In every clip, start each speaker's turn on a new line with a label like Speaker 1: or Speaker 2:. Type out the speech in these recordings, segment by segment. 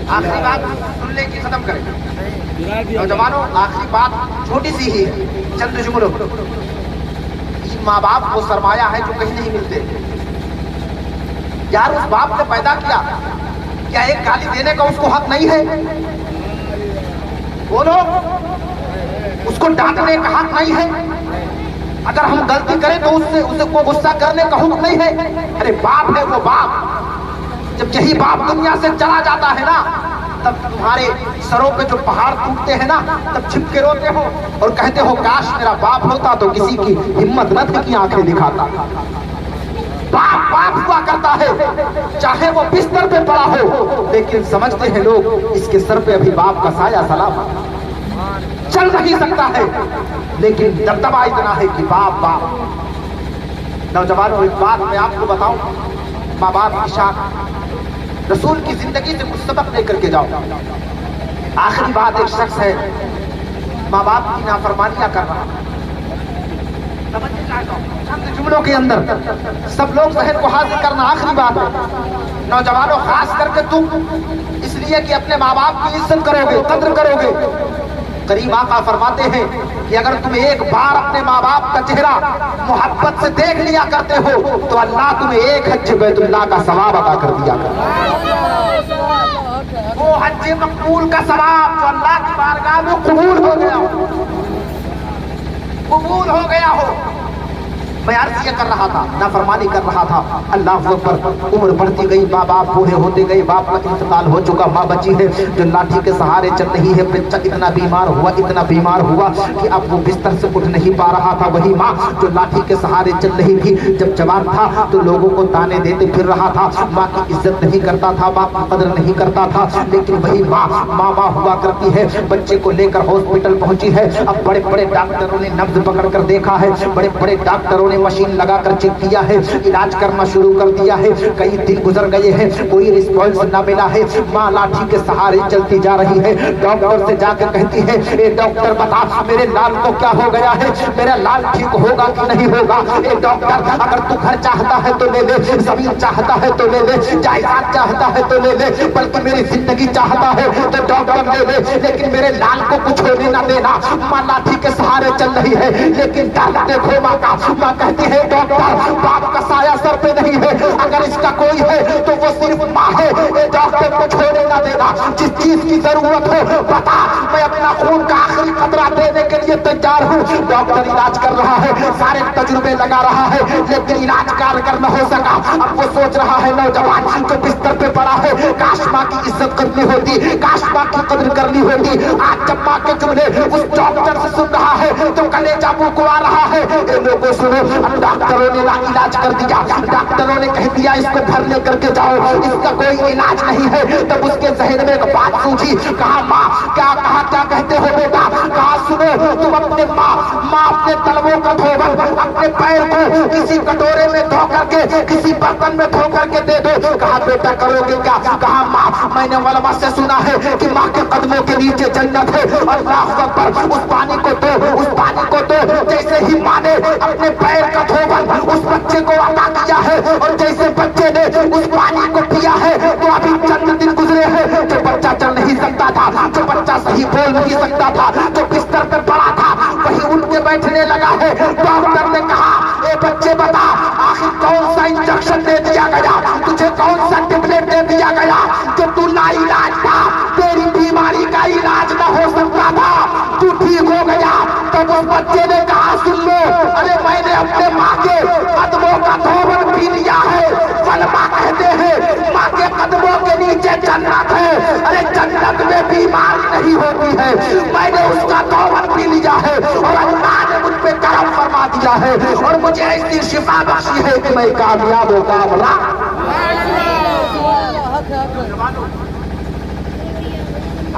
Speaker 1: آخری بات سن لے کی ختم کریں نوجوانوں. آخری بات چھوٹی سی ہی ہے, چند جملوں. ماں باپ وہ سرمایہ ہے جو کہیں نہیں ملتے. یار اس باپ نے پیدا کیا, کیا ایک گالی دینے کا اس کو حق نہیں ہے؟ بولو, اس کو ڈانٹنے کا حق نہیں ہے؟ اگر ہم غلطی کریں تو اسے کو غصہ کرنے کا حق نہیں ہے؟ ارے باپ ہے وہ باپ. جب یہی باپ دنیا سے چلا جاتا ہے نا, تب تمہارے سروں پہ جو پہاڑ ٹوٹتے ہیں نا, تب چھپ کے روتے ہو اور کہتے ہو کاش میرا باپ ہوتا تو کسی کی ہمت نہ تھی کہ آنکھیں دکھاتا. باپ باپ ہوا کرتا ہے, چاہے وہ بستر پہ پڑا ہو, لیکن سمجھتے ہیں لوگ اس کے سر پہ ابھی باپ کا سایہ سلامت, چل نہیں سکتا ہے, لیکن دبدبا اتنا ہے کہ باپ باپ. نوجوانوں ایک بات میں آپ کو بتاؤں, ماں باپ کی شان, رسول کی زندگی سے کچھ سبق لے کر کے جاؤ. آخری بات, ایک شخص ہے ماں باپ کی نافرمانیاں کر رہا, چند جملوں کے اندر سب لوگ ذہن کو حاضر کرنا. آخری بات ہے نوجوانوں, خاص کر کے تم, اس لیے کہ اپنے ماں باپ کی عزت کرو گے, قدر کرو گے. کریم آقا فرماتے ہیں کہ اگر تم ایک بار اپنے ماں باپ کا چہرہ محبت سے دیکھ لیا کرتے ہو تو اللہ تمہیں ایک حج بیت اللہ کا ثواب عطا کر دیا کرتا. وہ حج مقبول کا ثواب جو اللہ کی بارگاہ میں قبول ہو گیا ہو, قبول ہو گیا ہو. میں عرض یہ کر رہا تھا, نافرمانی کر رہا تھا, اللہ اکبر, عمر بڑھتی گئی, ماں باپ بوڑھے ہوتے گئے, باپ کا انتقال ہو چکا, ماں بچی ہے جو لاٹھی کے سہارے چل رہی ہے. بچہ اتنا بیمار ہوا کہ اب وہ بستر سے اٹھ نہیں پا رہا تھا. وہی ماں جو لاٹھی کے سہارے چل رہی تھی, جب جوان تھا تو لوگوں کو تانے دیتے پھر رہا تھا, ماں کی عزت نہیں کرتا تھا, باپ کی قدر نہیں کرتا تھا. لیکن وہی ماں ہوا کرتی ہے, بچے کو لے کر ہاسپٹل پہنچی ہے. اب بڑے بڑے ڈاکٹروں نے نبض پکڑ کر دیکھا ہے, بڑے بڑے ڈاکٹروں نے مشین لگا کر چیک کیا ہے, علاج کرنا شروع کر دیا ہے. کئی دن گزر گئے ہیں, کوئی رسپانس نہ ملا ہے. ماں لاٹھی کے سہارے چلتی جا رہی ہے. ڈاکٹر سے جا کے کہتی ہے, اے ڈاکٹر بتا میرے لال کو کیا ہو گیا ہے, میرا لال ٹھیک ہوگا کہ نہیں ہوگا. اے ڈاکٹر اگر تو گھر چاہتا ہے تو لے لے, زمین چاہتا ہے تو لے لے, جائیداد چاہتا ہے تو لے لے, بلکہ میری زندگی چاہتا ہے تو ڈاکٹر لے لے, لیکن میرے لال کو کچھ ہونے نہ دینا. ماں لاٹھی کے سہارے چل رہی ہے, لیکن ڈاکٹر دیکھو ماں کا, ماں کہتی ہے ڈاکٹر باپ کا سایہ سر پہ نہیں ہے, اگر اس کا کوئی ہے تو وہ صرف ماں ہے. اے ڈاکٹر کو چھوڑے نہ دینا, جس چیز کی ضرورت ہو بتا, میں اپنا خون کا آخری قطرہ دینے کے لیے تیار ہوں. ڈاکٹر علاج کر رہا ہے, سارے تجربے لگا رہا ہے, لیکن علاج کارگر نہ ہو سکا. اب وہ سوچ رہا ہے نوجوان جو بستر پہ پڑا ہے, کاش ماں کی عزت کرنی ہوتی, کاش ماں کی قدر کرنی ہوتی. آج جب ماں کے جملے اس ڈاکٹر سے سن رہا ہے تو کلیجہ منہ کو آ رہا ہے. اے لوگوں سنو, ڈاکٹروں نے علاج کر دیا, ڈاکٹروں نے کہہ دیا اس کو گھر لے کر کے جاؤ, اس کا کوئی علاج نہیں ہے. تب اس کے ذہن میں ایک بات سوچی, کہا ماں کیا کہتے ہو بیٹا, کہا سنو تم اپنے ماں اپنے تلووں کا دھوبن, اپنے پیر کو کسی کٹورے میں دھو کر کے, کسی برتن میں دھو کر کے دے دو. کہا بیٹا کرو گے کیا, کہا ماں میں نے علماء سے سنا ہے کہ ماں کے قدموں کے نیچے جنت ہے. اللہ اکبر, اس پانی کو دو, اس پانی کو دو. جیسے ہی ماں نے اپنے پیر کا دھوبن اس بچے کو عطا کیا ہے, اور جیسے بچے نے اس پانی کو پیا ہے, تو ابھی چند دن گزرے ہیں, جو بچہ چل نہیں سکتا تھا, جو بچہ صحیح بول نہیں سکتا تھا, جو بستر پہ پڑا تھا وہی اٹھ کے بیٹھنے لگا ہے. ڈاکٹر نے کہا اے بچے بتا آخر کون سا انجیکشن دے دیا گیا, تجھے کون سا ٹیبلٹ دے دیا گیا جو تو لا علاج تھا, تیری بیماری کا علاج نہ ہو سکتا تھا, تو ٹھیک ہو گیا. تب اس بچے نے کہا سن لو, ارے میں نے اپنے ماں کے قدموں کا دھوبن پی لیا ہے. علماء کہتے ہیں ماں کے قدموں کے نیچے جنت ہے, ارے جنت میں بیماری نہیں ہوتی ہے. میں نے اس کا دھوبن پی لیا ہے اور اللہ نے مجھ پہ کرم فرما دیا ہے, اور مجھے ایسی شفا بخشی ہے کہ میں کامیاب ہو کامرا.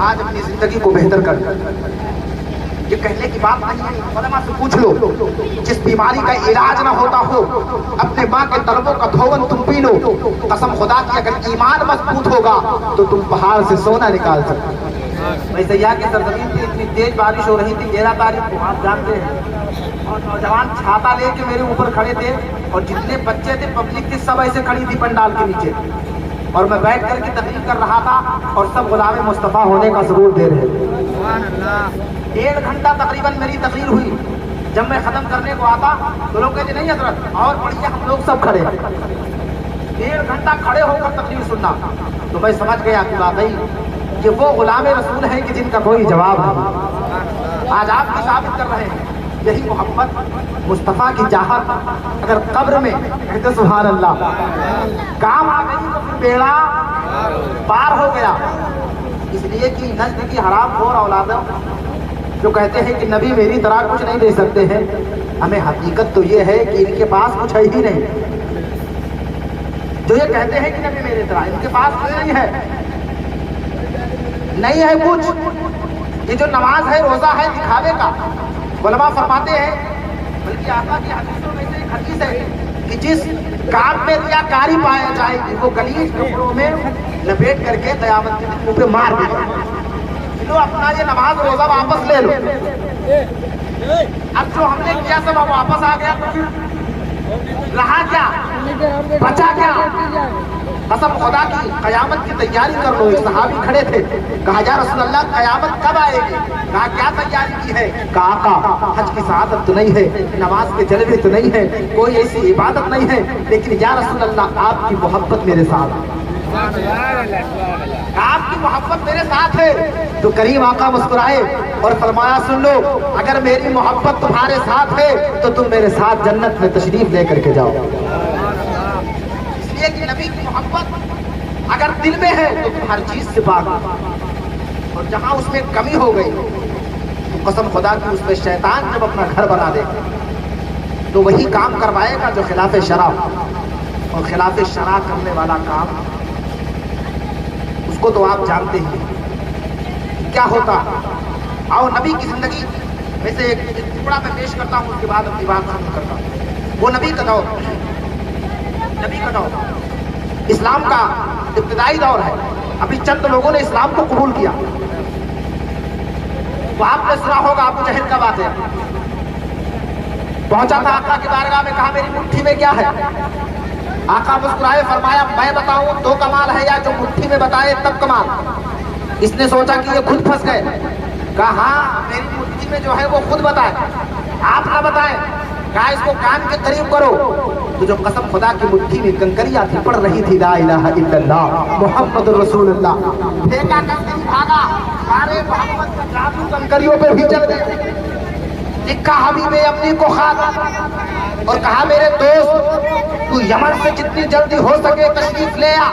Speaker 1: آج اپنی زندگی کو بہتر کر, یہ کہنے کی بات نہیں ہے, علماء سے پوچھ لو, جس بیماری کا علاج نہ ہوتا ہو اپنے ماں کے تلووں کا دھوبن تم پی لو. قسم خدا کی اگر ایمان مضبوط ہوگا تو تم پہاڑ سے سونا نکال سکتے. ویسے یہاں کی سرزمین پہ اتنی تیز بارش ہو رہی تھی, 13 تاریخ کو آپ جانتے ہیں, اور نوجوان چھاتا لے کے میرے اوپر کھڑے تھے, اور جتنے بچے تھے پبلک تھی سب ایسے کھڑی تھی پنڈال کے نیچے. اور میں بیٹھ کر کے تقریر کر رہا تھا اور سب غلام مصطفیٰ ہونے کا ثبوت دے رہے تھے۔ 1.5 گھنٹہ تقریباً میری تقریر ہوئی۔ جب میں ختم کرنے کو آتا تو لوگ کہتے نہیں حضرت اور پڑھیے، ہم لوگ سب کھڑے۔ 1.5 گھنٹہ کھڑے ہو کر تقریر سننا، تو میں سمجھ گیا کہ واقعی یہ وہ غلام رسول ہیں کہ جن کا کوئی جواب نہیں۔ آج آپ بھی ثابت کر رہے ہیں یہی محبت مصطفیٰ کی چاہت اگر قبر میں کہتے سبحان اللہ کام آ گئی تو پھر بیڑا پار ہو گیا۔ اس لیے کہ نجد کی حرام خور اولادوں جو کہتے ہیں کہ نبی میری طرح کچھ نہیں دے سکتے ہیں، ہمیں حقیقت تو یہ ہے کہ ان کے پاس کچھ ہے ہی نہیں۔ جو یہ کہتے ہیں کہ نبی میری طرح، ان کے پاس کچھ نہیں ہے، نہیں ہے کچھ۔ یہ جو نماز ہے روزہ ہے دکھاوے کا، علماء فرماتے ہیں بلکہ آقا کی حدیثوں میں سے ایک حدیث ہے کہ جس کام میں ریاکاری پایا جائے گی وہ گلیج کپڑوں میں لپیٹ کر کے قیامت کے دن منہ پہ مار دے گا۔ لو اپنا یہ نماز روزہ واپس لے لو۔ اب جو ہم نے کیا سب واپس آ گیا تو پھر رہا کیا، بچا کیا؟ قسم خدا کی قیامت کی تیاری کر لو۔ ایک صحابی کھڑے تھے، کہا یا رسول اللہ قیامت کب آئے گی؟ کہا کیا تیاری کی ہے؟ کہا آقا حج کی سعادت تو نہیں ہے، نماز کے جلوے تو نہیں ہے، کوئی ایسی عبادت نہیں ہے، لیکن یا رسول اللہ آپ کی محبت میرے ساتھ ہے، آپ کی محبت میرے ساتھ ہے۔ تو کریم آقا مسکرائے اور فرمایا سن لو، اگر میری محبت تمہارے ساتھ ہے تو تم میرے ساتھ جنت میں تشریف لے کر کے جاؤ۔ اس لیے کہ نبی کی محبت اگر دل میں ہے تو تم ہر چیز سے پاک، اور جہاں اس میں کمی ہو گئی تو قسم خدا کی اس میں شیطان جب اپنا گھر بنا دے تو وہی کام کروائے گا جو خلاف شرع، اور خلاف شرع کرنے والا کام اس کو تو آپ جانتے ہی کیا ہوتا۔ آؤ نبی کی زندگی میں سے ایک ٹکڑا میں پیش کرتا ہوں، اس کے بعد اپنی بات ختم کرتا ہوں۔ وہ نبی کا دور، نبی کا دور اسلام کا ابتدائی دور ہے، ابھی چند لوگوں نے اسلام کو قبول کیا۔ تو آپ نے سنا ہوگا ابو جہل کا بات ہے، پہنچا تھا آقا کی بارگاہ میں، کہا میری مٹھی میں کیا ہے؟ آقا مسکرائے فرمایا میں بتاؤں تو کمال ہے یا جو مٹھی میں بتائے تب کمال؟ اس نے سوچا کہ یہ خود پھنس گئے، کہا ہاں میری مٹھی میں جو ہے وہ خود بتائے، آپ نہ بتائے۔ کہا اس کو کان کے قریب کرو، تو جو قسم خدا کی مٹھی میں کنکریاں تھی پڑ رہی تھی لا الہ الا اللہ محمد رسول اللہ، پھینکا کنکری بھاگا، سارے محمد کا جادو کنکریوں پہ بھی چل گئے۔ لکھا حبیب امنی کو خط اور کہا میرے دوست تو یمن سے جتنی جلدی ہو سکے تشریف لے آ،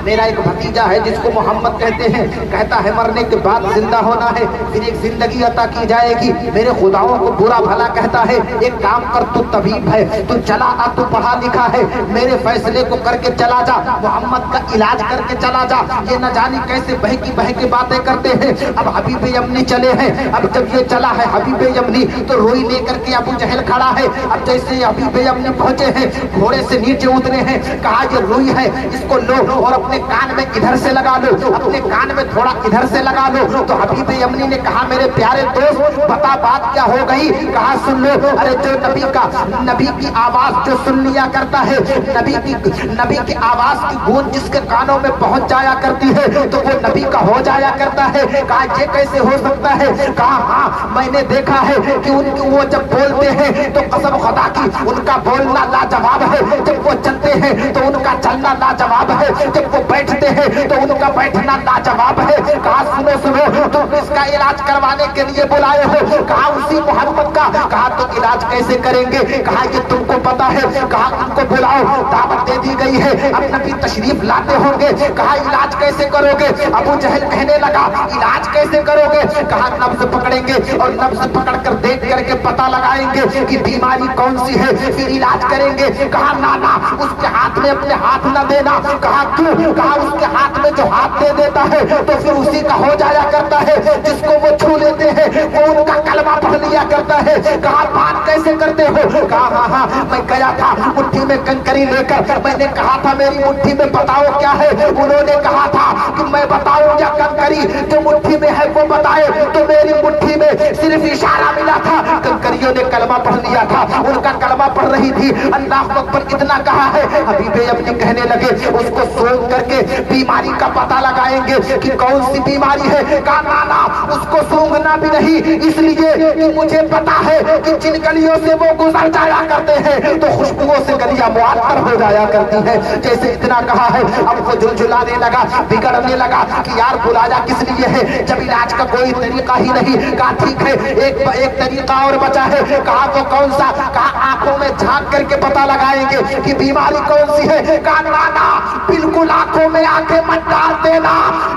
Speaker 1: میرا ایک بھتیجا ہے جس کو محمد کہتے ہیں، کہتا ہے مرنے کے بعد زندہ ہونا ہے، پھر ایک زندگی عطا کی جائے گی، میرے خداؤں کو برا بھلا کہتا ہے، ایک کام کر تو طبیب ہے، تو چلا آ، تو پڑھا لکھا ہے، میرے فیصلے کو کر کے چلا جا، محمد کا علاج کر کے چلا جا۔ یہ نہ جانی کیسے بہ کی باتیں کرتے ہیں۔ اب حبیب یمنی چلے ہیں، اب جب یہ چلا ہے حبیب یمنی تو روئی لے کر کے ابو جہل کھڑا ہے۔ اب جیسے حبیب یمنی پہنچے ہیں، گھوڑے سے نیچے اترے ہیں، کہا یہ روئی ہے اس کو لو اور اپنے کان میں ادھر سے لگا لو، اپنے کان میں تھوڑا ادھر سے لگا لو۔ تو حبیب یمنی نے کہا میرے پیارے دوست بتا بات کیا ہو گئی؟ کہا سن لو، ارے جو نبی کی آواز جو سن لیا کرتا ہے، نبی کی آواز کی گونج جس کے کانوں میں پہنچ جایا کرتی ہے تو وہ نبی کا ہو جایا کرتا ہے۔ کہا یہ کیسے ہو سکتا ہے؟ کہا ہاں میں نے دیکھا ہے کہ وہ جب بولتے ہیں تو قسم خدا کی ان کا بولنا لاجواب ہے، جب وہ چلتے ہیں تو ان کا چلنا لاجواب ہے، جب وہ بیٹھتے ہیں تو ان کا بیٹھنا لاجواب ہے۔ کہا سنو تم اس کا علاج کروانے کے لیے بلائے ہو، کہا اسی محمد کا۔ کہا تو علاج کیسے کریں گے؟ کہا کہ تم کو پتا ہے، کہا ان کو بلاؤ، دعوت دے دی گئی ہے، اب نبی تشریف لاتے ہوں گے۔ کہا علاج کیسے کرو گے؟ ابو جہل کہنے لگا علاج کیسے کرو گے؟ کہا نبض پکڑیں گے اور نبض پکڑ کر دیکھ کر کے پتہ لگائیں گے کہ بیماری کون سی ہے، پھر علاج کریں گے۔ کہا نانا اس کے ہاتھ میں اپنے ہاتھ نہ دینا۔ کہا کیوں؟ کہا اس کے ہاتھ میں جو ہاتھ دے دیتا ہے تو پھر اسی کا ہو जाया करता है, जिसको वो छू लेते हैं वो उनका कलमा पढ़ लिया करता है। कहा बात कैसे करते हो? कहा हाँ मैं गया था मुट्ठी में कंकरी लेकर, मैंने कहा था मेरी मुट्ठी में बताओ क्या है, उन्होंने कहा था कि मैं बताऊं या कंकरी जो मुट्ठी में है वो बताए, तो मेरी मुट्ठी में सिर्फ इशारा मिला था, कंकरियों ने कलमा पढ़ लिया था, उनका कलमा पढ़ रही थी। अल्लाह अकबर इतना कहा है, हबीबे अपनी कहने लगे उसको सूंघ करके बीमारी का पता लगाएंगे कि कौन सी बीमारी है। कहा नाना उसको सूंघना भी नहीं, इसलिए कि मुझे पता है कि जिन गलियों से वो गुजर जाया करते हैं तो खुशबुओं से गलियां मुअत्तर हो जाया करती है। जैसे इतना कहा है, अब वो झुलझुलाने लगा, बिगड़ने लगा कि यार बुलाया किस लिए है, जब इलाज का कोई तरीका ही नहीं। कहा ठीक है एक तरीका और बचा है। कहा वो कौन सा? कहा आंखों में झांक करके पता लगाएंगे कि बीमारी कौन सी है। कहा नाना बिल्कुल आंखों में आंखें मत डाल देना,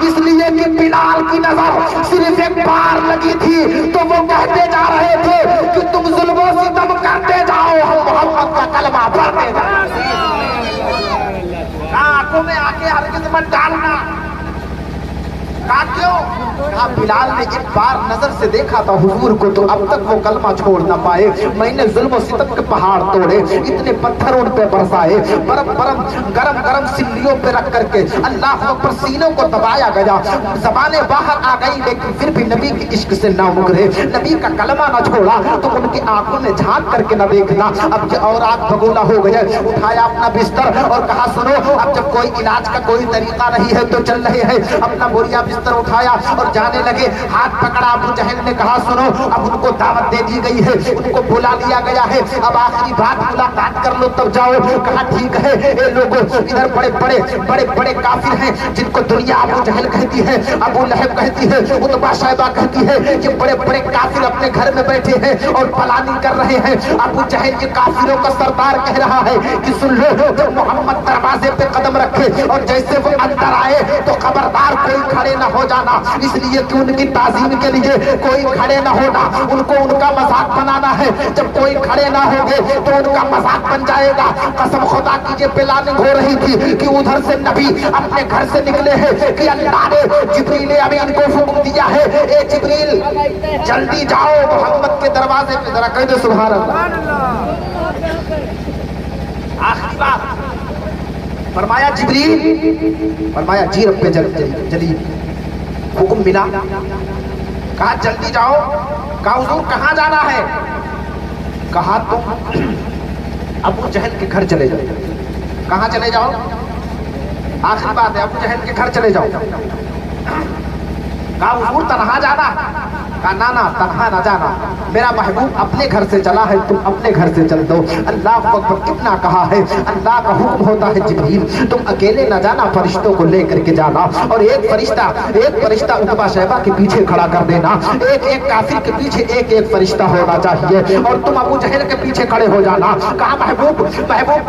Speaker 1: इसलिए कि बिलाल की नजर सिर्फ एक बार लगी थी तो वो कहते जा रहे थे कि तुम जुल्मों सितम करते जाओ, हम मोहम्मद का कलमा पढ़ते जाओ। आंखों में आंखें हरगिज मत डालना। कहा क्यों? कहा बिलाल ने एक बार नजर से देखा था हुजूर को तो अब तक वो कलमा छोड़ ना पाए, मैंने जुल्म सितम के पहाड़ तोड़े, इतने पत्थर उन पे बरसाए, बर्फ गरम गरम सिल्लियों पे रख करके अल्लाह अकबर सीनों को दबाया गया, जबानें बाहर आ गई, लेकिन फिर भी नबी के इश्क से ना मुकरे, नबी का कलमा ना छोड़ा, तो उनकी आंखों में झांक करके ना देखना। अब और आग भगोला हो गया, उठाया अपना बिस्तर और कहा सुनो अब जब कोई इलाज का कोई तरीका नहीं है तो चल रहे हैं। अपना बोरिया बिस्तर उठाया और जाने लगे। हाथ पकड़ा अबू जहल ने, कहा सुनो अब उनको दावत दे दी गई है, उनको बुला लिया गया है, अब आखिरी बात मुलाकात कर लो तब जाओ। कहा ठीक है। ये लोगों इधर बड़े बड़े काफिर हैं जिनको दुनिया अबू जहल कहती है, अबू लहब कहती है, उतबा शैबा कहती है, ये बड़े बड़े काफिर अपने घर में बैठे हैं और प्लानिंग कर रहे हैं। अबू जहल ये काफिरों का सरदार कह रहा है कि सुन लो जब मोहम्मद दरवाजे पे कदम रखे और जैसे वो अंदर आए तो खबरदार कोई खड़े न हो जाना, इसलिए कि उनकी ताजीम के लिए कोई खड़े न होना, उनको उनका मजाक बनाना है। जब कोई खड़े ना होंगे तो उनका मजाक बन जाएगा। कसम खुदा की ये प्लानिंग हो रही थी कि उधर से नबी अपने घर से निकले हैं कि अल्लाह ने जिब्रील अमीन को हुक्म दिया है, ए जिब्रील जल्दी जाओ मोहम्मद के दरवाजे पे, जरा कह दो सुभान अल्लाह। आखिरी बात फरमाया जिब्रील, फरमाया जी रब्बे जलील, हुक्म मिला। कहा जल्दी जाओ। कहा हुजूर कहाँ जाना है? कहा तुम अबू जहल के घर चले जाओ। कहाँ चले जाओ? आखिरी बात है, अबू जहल के घर चले जाओ। कहा हुजूर तन्हा जाना? कहा ना ना तन्हा ना जाना, मेरा महबूब अपने घर से चला है, तुम अपने घर से चल दो। अल्लाह अकबर कितना कहा है, अल्लाह का हुक्म होता है जिब्रील तुम अकेले ना जाना, फरिश्तों को लेकर के जाना, और एक फरिश्ता उतबा शैबा के पीछे खड़ा कर देना, एक काफिर के पीछे एक फरिश्ता होना चाहिए, और तुम अबू जहल के पीछे खड़े हो जाना। कहा महबूब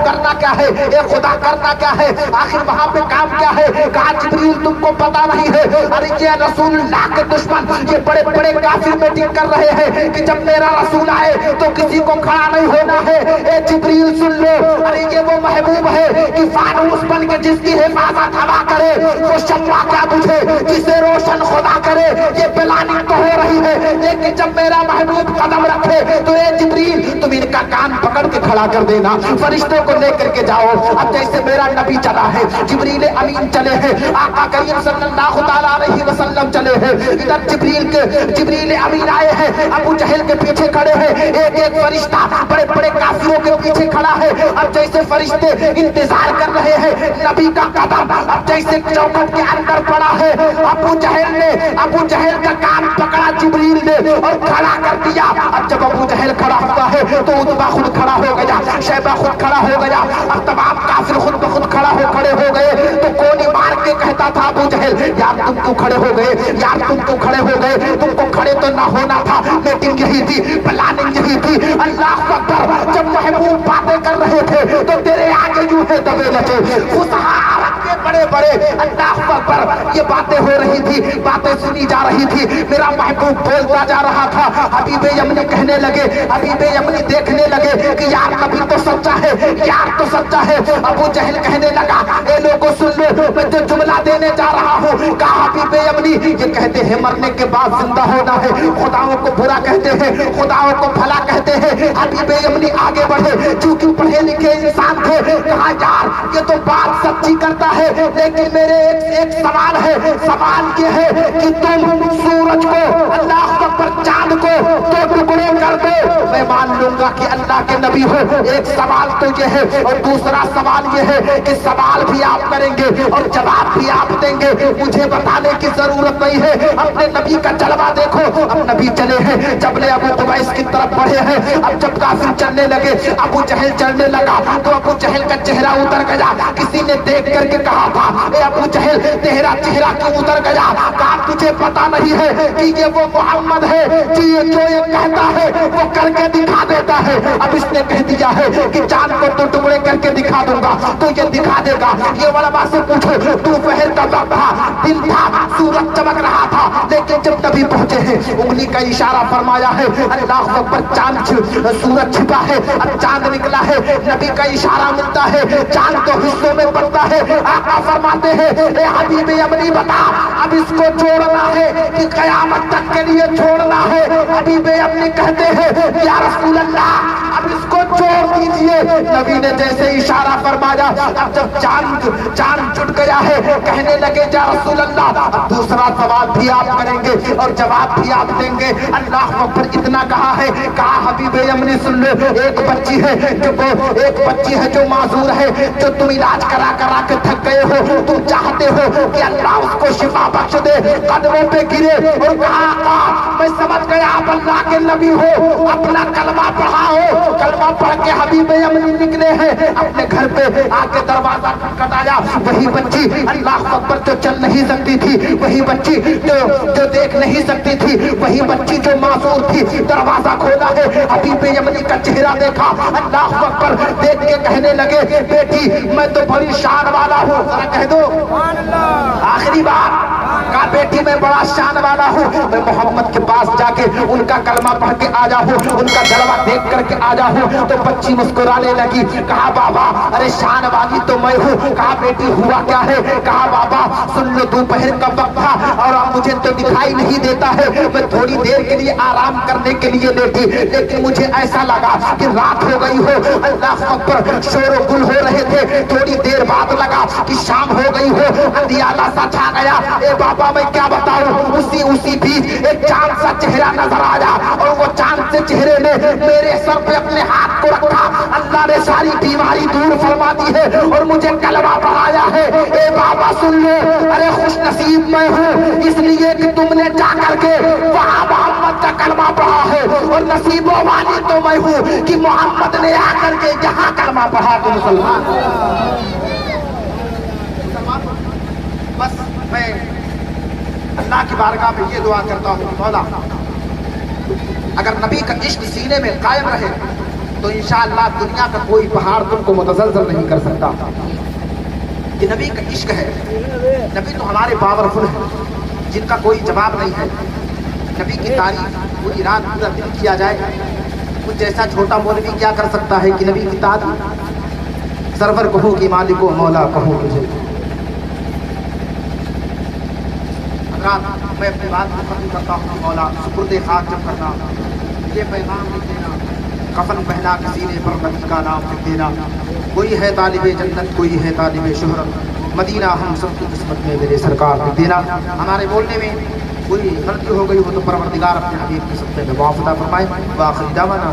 Speaker 1: करना क्या है, ए खुदा करना क्या है, आखिर वहां पे काम क्या है? कहा जिब्रील तुमको पता नहीं है, अरे ये रसूलुल्लाह के दुश्मन ये बड़े बड़े काफिर मीटिंग कर रहे हैं कि जब मेरा रसूल आए तो किसी को खड़ा नहीं होना है। ए जिब्रील सुन लो, अरे ये वो महबूब है कि फानूस बन के जिसकी हिफाजत हवा करे वो शम्मा क्या बुझे जिसे रोशन खुदा करे। ये प्लानिंग तो हो रही है, लेकिन जब मेरा महबूब कदम रखे तो ए जिब्रील तुम इनका कान पकड़ के खड़ा कर देना, फरिश्तों को लेकर के जाओ। अब जैसे मेरा नबी चला है, जिब्रील अमीन चले हैं, आका करीम सल्लल्लाहु तआला अलैहि वसल्लम चले हैं, इधर जिब्रील अमीन आए हैं, अबू जहल के पीछे खड़े हैं, एक फरिश्ता बड़े बड़े काफिरों के पीछे खड़ा है। अब जैसे फरिश्ते इंतजार कर रहे हैं नबी का कदम, अब जैसे चौखट के अंदर पड़ा है, अबू जहल का कान पकड़ा जिब्रील ने और खड़ा कर दिया। अब जब अबू जहल खड़ा हुआ है तो उतबा खुद खड़ा हो गया, शैबा खुद खड़ा हो गया, अब तमाम काफिर खुद ब खुद खड़े हो गए। तो कोनी मार के कहता था अबू जहल यार तुम क्यों खड़े हो गए, यार तुम क्यों खड़े हो गए, तुमको खड़े तो ना होना था। मीटिंग यही थी, प्लानिंग यही थी। अल्लाह अकबर, जब महबूब बातें कर रहे थे तो तेरे आगे यूं है दबे लगे, फुसहा अरब आगे बड़े बड़े अल्लाह अकबर ये बातें हो रही थी, बातें सुनी जा रही थी। मेरा महबूब बोलता जा रहा था। हबीबे यमनी कहने लगे, हबीबे यमनी देखने लगे कि यार नबी तो सच्चा है, यार तो सच्चा है। अबू जहल कहने लगा, ए लोगों सुन लो, मैं जो जुमला देने जा रहा हूँ। कहा हबीबे यमनी ये कहते हैं मरने के बाद जिंदा होना है, खुदाओं को बुरा कहते हैं, खुदाओं को भला कहते हैं। हबीबे यमनी आगे बढ़े, चूंकि पढ़े लिखे इंसान थे। कहा यार ये तो बात सच्ची करता है, लेकिन मेरे एक सवाल है। सवाल ये है कि तुम सूरज को, अल्लाह अकबर, चांद को दो टुकड़े कर दो, मैं मान लूंगा कि अल्लाह के नबी हो। एक सवाल तो ये है, और दूसरा सवाल ये है कि सवाल भी आप करेंगे और जवाब भी आप देंगे, मुझे बताने की जरूरत नहीं है। अपने नबी का जलवा देखो। अब नबी चले हैं, जबले अबू कुबैस की तरफ बढ़े हैं। अब जब काफिर चलने लगे, अबू जहल चलने लगा, तो अबू जहल का चेहरा उतर गया। किसी ने देख करके कहा था, ए अबू जहल तेरा चेहरा क्यों उतर गया? कहा तुझे पता नहीं है कि ये वो मोहम्मद है कि ये जो ये कहता है वो करके दिखा देता है। अब इसने कह दिया है कि चांद को तो टुकड़े करके दिखा दूंगा, तो ये दिखा देगा। ये वाला से पूछो, दोपहर का वक्त था, दिन था, सूरज चमक रहा था, लेकिन जब नबी पहुंचे हैं, उंगली का इशारा फरमाया है, अल्लाह अकबर, चांद सूरज छिपा है, अब चांद निकला है। नबी का इशारा मिलता है, चांद तो हिस्सों में पड़ता है। आका फरमाते हैं, ए हबीब यमनी बता अब इसको छोड़ना है कि कयामत तक के लिए छोड़ना है? हबीब यमनी कहते हैं, या रसूल अल्लाह अब इसको छोड़ दीजिए। नबी ने जैसे इशारा फरमाया, अब जब चांद जुट गया है, कहने लगे, या रसूल अल्लाह अब दूसरा सवाल भी आप करेंगे और जवाब भी आप देंगे। अल्लाह अकबर, इतना कहा है। कहा हबीब यमनी सुन लो, एक बच्ची है जो माजूर है, जो तुम इलाज करा करा के थक गए हो, तुम चाहते हो कि अल्लाह उसको शिफा बख्श दे, कदमों पे गिरे और कहा मैं समझ गया आप अल्लाह के नबी हो, अपना कलमा पढ़ाओ। कलमा पढ़ के हबीब यमनी निकले हैं, अपने घर पे आके दरवाजा खटखटाया। वही बच्ची अल्लाह अकबर जो चल नहीं सकती थी, वही बच्ची जो देख नहीं सकती थी, वही बच्ची जो मासूर थी, दरवाजा खोला है, हबीब यमनी का चेहरा देखा। अल्लाह अकबर, देख के कहने लगे, बेटी मैं तो बड़ी शान वाला हूँ, जरा कह दो आखिरी बार। कहा बेटी मैं बड़ा शान वाला हूँ, मैं मोहम्मद के पास जाके उनका कलमा पढ़ के आ जाऊँ, उनका जलवा देख करके आ जाऊँ। तो बच्ची मुस्कुराने लगी। कहा बाबा अरे शान वाली तो मैं हूँ। कहा बेटी हुआ क्या है? कहा बाबा सुन लो, दोपहर का वक्त था और अब मुझे तो दिखाई नहीं देता है, मैं थोड़ी देर के लिए आराम करने के लिए लेटी, लेकिन मुझे ऐसा लगा कि रात हो गई हो। अल्लाह अकबर, शोर गुल हो रहे थे, थोड़ी देर बाद लगा कि शाम हो गई हो, अंधियाला सा छा गया। ए बाबा मैं क्या बताऊं, उसी बीच एक चांद सा चेहरा नजर आया और वो चांद से चेहरे ने मेरे सर पे अपने हाथ को रखा। अल्लाह ने सारी बीमारी दूर फरमा दी है और मुझे कलमा पढ़ाया है। ए बाबा सुन लो, अरे खुश नसीब मैं हूँ इसलिए कि तुमने जा करके वहां मोहम्मद का कलमा पढ़ा है, और नसीबों वाली तो मैं हूँ कि मोहम्मद ने आकर के यहाँ कलमा पढ़ा। तो मुसलमान बस मैं अल्लाह की बारगाह में ये दुआ करता हूँ, मौला अगर नबी का इश्क सीने में कायम रहे तो इंशाअल्लाह दुनिया का कोई पहाड़ तुमको मुतज़लज़ल नहीं कर सकता। ये नबी का इश्क है। नबी तो हमारे पावरफुल है, जिनका कोई जवाब नहीं है। नबी की तारीफ पूरी रात पूरा दिन किया जाए, कुछ जैसा छोटा मौलवी क्या कर सकता है कि नबी की तारीफ। सरवर कहो कि मालिको मौला कहो तुझे। मैं अपनी बात को खत्म करता हूँ, मौला सुपुर्दे खाक जब करना, ये पैगाम लिख देना, कफन पहना के सीने पर नबी का नाम लिख देना। कोई है तालिबे जन्नत, कोई है तालिबे शोहरत, मदीना हम सबकी किस्मत में मेरे सरकार लिख देना। हमारे बोलने में कोई गलती हो गई हो तो परवरदिगार अपने हबीब की सत्ते में वाफदा फरमाए। वाखिर दावाना।